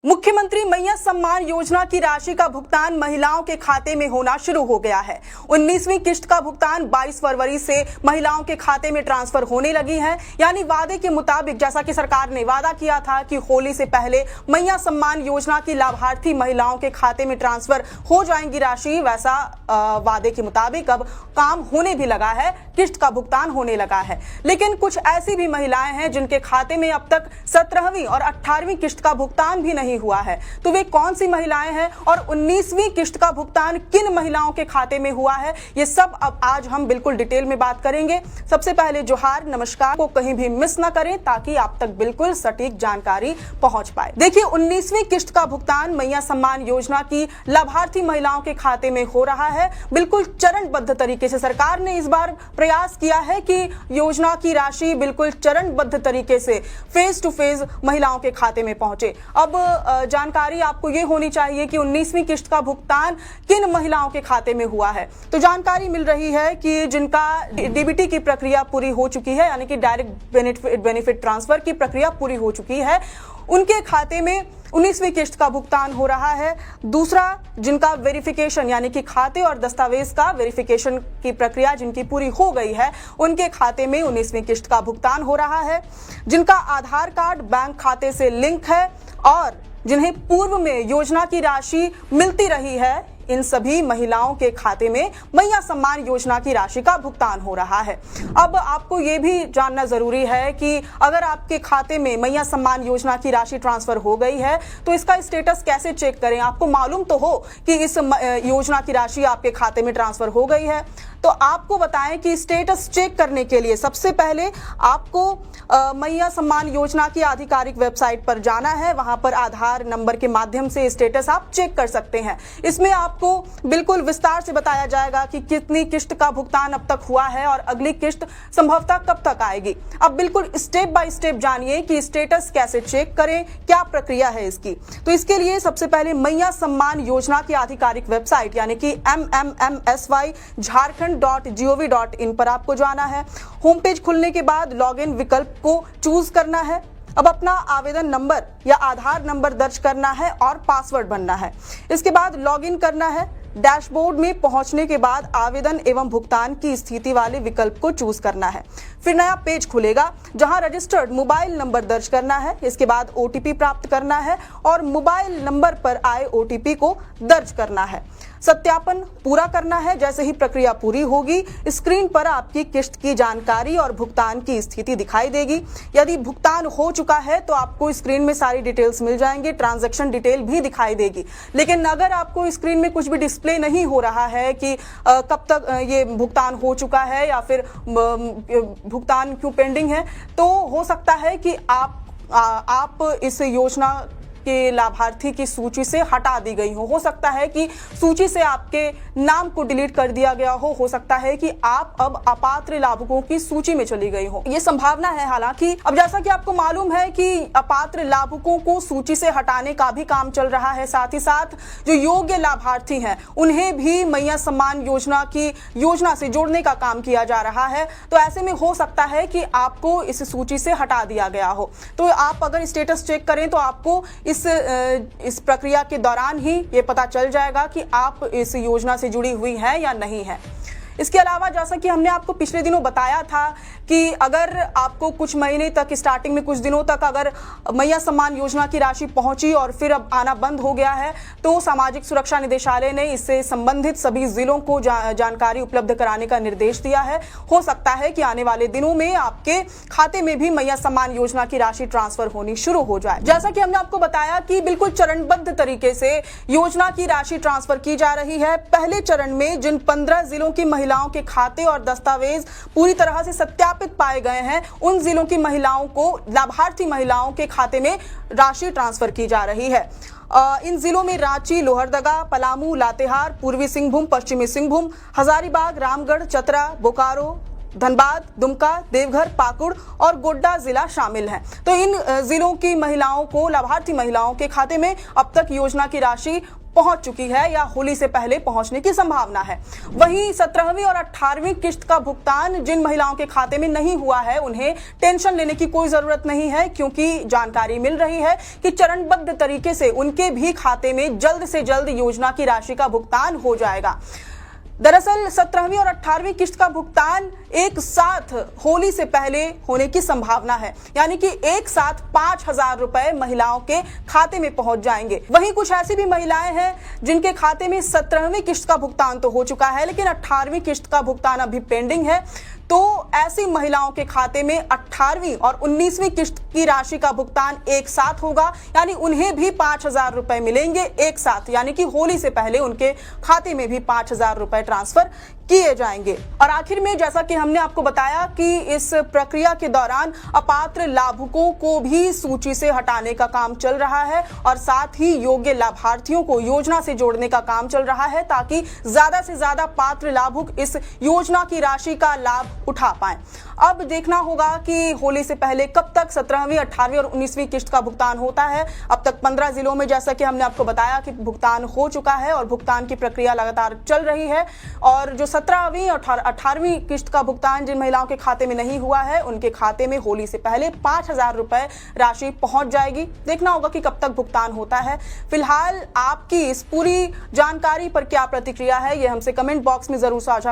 मुख्यमंत्री मैया सम्मान योजना की राशि का भुगतान महिलाओं के खाते में होना शुरू हो गया है। 19वीं किश्त का भुगतान 22 फरवरी से महिलाओं के खाते में ट्रांसफर होने लगी है। यानी वादे के मुताबिक, जैसा कि सरकार ने वादा किया था कि होली से पहले मैया सम्मान योजना की लाभार्थी महिलाओं के खाते में ट्रांसफर हो जाएंगी राशि, वैसा वादे के मुताबिक अब काम होने भी लगा है, किश्त का भुगतान होने लगा है। लेकिन कुछ ऐसी भी महिलाएं हैं जिनके खाते में अब तक 17वीं और 18वीं किश्त का भुगतान भी नहीं हुआ है। तो वे कौन सी महिलाएं हैं और 19वीं किश्त का भुगतान किन महिलाओं के खाते में हुआ है, ये सब अब आज हम बिल्कुल डिटेल में बात करेंगे। सबसे पहले जोहार, नमस्कार को कहीं भी मिस ना करें ताकि आप तक बिल्कुल सटीक जानकारी पहुंच पाए। देखिए, 19वीं किश्त का भुगतान मैया सम्मान योजना की लाभार्थी महिलाओं के खाते में हो रहा है। बिल्कुल चरणबद्ध तरीके से सरकार ने इस बार प्रयास किया है कि योजना की राशि बिल्कुल चरणबद्ध तरीके से फेज टू फेज महिलाओं के खाते में पहुंचे। अब जानकारी आपको ये होनी चाहिए कि 19वीं किश्त का भुगतान किन महिलाओं के खाते में हुआ है। तो जानकारी मिल रही है कि जिनका डीबीटी की प्रक्रिया पूरी हो चुकी है, यानी कि डायरेक्ट बेनिफिट ट्रांसफर की प्रक्रिया पूरी हो चुकी है, उनके खाते में 19वीं किश्त का भुगतान हो रहा है। दूसरा, जिनका वेरिफिकेशन यानी कि खाते और दस्तावेज का वेरिफिकेशन की प्रक्रिया जिनकी पूरी हो गई है, उनके खाते में 19वीं किश्त का भुगतान हो रहा है। जिनका आधार कार्ड बैंक खाते से लिंक है और जिन्हें पूर्व में योजना की राशि मिलती रही है, इन सभी महिलाओं के खाते में मैया सम्मान योजना की राशि का भुगतान हो रहा है। अब आपको ये भी जानना जरूरी है कि अगर आपके खाते में मैया सम्मान योजना की राशि ट्रांसफर हो गई है तो इसका स्टेटस कैसे चेक करें। आपको मालूम तो हो कि इस योजना की राशि आपके खाते में ट्रांसफर हो गई है, तो आपको बताएं कि स्टेटस चेक करने के लिए सबसे पहले आपको मैया सम्मान योजना की आधिकारिक वेबसाइट पर जाना है। वहां पर आधार नंबर के माध्यम से स्टेटस आप चेक कर सकते हैं। इसमें आपको बिल्कुल विस्तार से बताया जाएगा कि कितनी किश्त का भुगतान अब तक हुआ है और अगली किश्त संभवतः कब तक आएगी। अब बिल्कुल स्टेप बाय स्टेप जानिए कि स्टेटस कैसे चेक करें, क्या प्रक्रिया है इसकी। तो इसके लिए सबसे पहले मैया सम्मान योजना की आधिकारिक वेबसाइट यानी कि MMMSY Jharkhand.gov.in पर आपको जाना है। होम पेज खुलने के बाद लॉगिन विकल्प को चूज करना है। अब अपना आवेदन नंबर या आधार नंबर दर्ज करना है और पासवर्ड भरना है। इसके बाद लॉगिन करना है। डैशबोर्ड में पहुंचने के बाद आवेदन एवं भुगतान की स्थिति वाले विकल्प को चूज करना है। फिर नया पेज खुलेगा जहां रजिस्टर्ड मोबाइल नंबर दर्ज करना है। इसके बाद OTP प्राप्त करना है और मोबाइल नंबर पर आए OTP को दर्ज करना है। सत्यापन पूरा करना है। जैसे ही प्रक्रिया पूरी होगी, स्क्रीन पर आपकी किश्त की जानकारी और भुगतान की स्थिति दिखाई देगी। यदि भुगतान हो चुका है तो आपको स्क्रीन में सारी डिटेल्स मिल जाएंगे, ट्रांजैक्शन डिटेल भी दिखाई देगी। लेकिन अगर आपको स्क्रीन में कुछ भी डिस्प्ले नहीं हो रहा है कि कब तक ये भुगतान हो चुका है या फिर भुगतान क्यों पेंडिंग है, तो हो सकता है कि आप इस योजना के लाभार्थी की सूची से हटा दी गई हो सकता है कि सूची से आपके नाम को डिलीट कर दिया गया हो सकता है कि आप अब अपात्र लाभुकों की सूची में चली गई हो, ये संभावना है। हालांकि अब जैसा कि आपको मालूम है कि अपात्र लाभुकों को सूची से हटाने का भी काम चल रहा है, साथ ही साथ जो योग्य लाभार्थी हैं उन्हें भी मैया सम्मान योजना की योजना से जोड़ने का काम किया जा रहा है। तो ऐसे में हो सकता है कि आपको इस सूची से हटा दिया गया हो। तो आप अगर स्टेटस चेक करें तो आपको इस प्रक्रिया के दौरान ही ये पता चल जाएगा कि आप इस योजना से जुड़ी हुई हैं या नहीं है। इसके अलावा जैसा कि हमने आपको पिछले दिनों बताया था कि अगर आपको कुछ महीने तक, स्टार्टिंग में कुछ दिनों तक अगर मैया सम्मान योजना की राशि पहुंची और फिर अब आना बंद हो गया है, तो सामाजिक सुरक्षा निदेशालय ने इससे संबंधित सभी जिलों को जानकारी उपलब्ध कराने का निर्देश दिया है। हो सकता है कि आने वाले दिनों में आपके खाते में भी मैया सम्मान योजना की राशि ट्रांसफर होनी शुरू हो जाए। जैसा कि हमने आपको बताया कि बिल्कुल चरणबद्ध तरीके से योजना की राशि ट्रांसफर की जा रही है। पहले चरण में जिन 15 जिलों की महिलाओं के खाते और दस्तावेज पूरी तरह से सत्यापित पाए गए हैं, उन जिलों की महिलाओं को, लाभार्थी महिलाओं के खाते में राशि ट्रांसफर की जा रही है। इन जिलों में रांची, लोहरदगा, पलामू, लातेहार, पूर्वी सिंहभूम, पश्चिमी सिंहभूम, हजारीबाग, रामगढ़, चतरा, बोकारो, धनबाद, दुमका, देवघर, पाकुड़ और गोड्डा जिला शामिल हैं। तो इन जिलों की महिलाओं को, लाभार्थी महिलाओं के खाते में अब तक योजना की राशि पहुंच चुकी है या होली से पहले पहुंचने की संभावना है। वहीं 17वीं और 18वीं किस्त का भुगतान जिन महिलाओं के खाते में नहीं हुआ है उन्हें टेंशन लेने की कोई जरूरत नहीं है, क्योंकि जानकारी मिल रही है कि चरणबद्ध तरीके से उनके भी खाते में जल्द से जल्द योजना की राशि का भुगतान हो जाएगा। दरअसल 17वीं और 18वीं किस्त का भुगतान एक साथ होली से पहले होने की संभावना है, यानी कि एक साथ 5,000 रुपए महिलाओं के खाते में पहुंच जाएंगे। वहीं कुछ ऐसी भी महिलाएं हैं जिनके खाते में 17वीं किस्त का भुगतान तो हो चुका है, लेकिन 18वीं किस्त का भुगतान अभी पेंडिंग है। तो ऐसी महिलाओं के खाते में 18वीं और 19वीं किस्त की राशि का भुगतान एक साथ होगा, यानी उन्हें भी 5,000 रुपए मिलेंगे एक साथ, यानी कि होली से पहले उनके खाते में भी 5,000 रुपए ट्रांसफर किए जाएंगे। और आखिर में जैसा कि हमने आपको बताया कि इस प्रक्रिया के दौरान अपात्र लाभुकों को भी सूची से हटाने का काम चल रहा है और साथ ही योग्य लाभार्थियों को योजना से जोड़ने का काम चल रहा है, ताकि ज्यादा से ज्यादा पात्र लाभुक इस योजना की राशि का लाभ उठा पाएं। अब देखना होगा कि होली से पहले कब तक 17वीं, 18वीं और 19वीं किस्त का भुगतान होता है। अब तक 15 जिलों में जैसा कि हमने आपको बताया कि भुगतान हो चुका है और भुगतान की प्रक्रिया लगातार चल रही है। और जो 17वीं और 18वीं किस्त का भुगतान जिन महिलाओं के खाते में नहीं हुआ है उनके खाते में होली से पहले 5,000 रुपए राशि पहुंच जाएगी। देखना होगा कि कब तक भुगतान होता है। फिलहाल आपकी इस पूरी जानकारी पर क्या प्रतिक्रिया है, ये हमसे कमेंट बॉक्स में जरूर साझा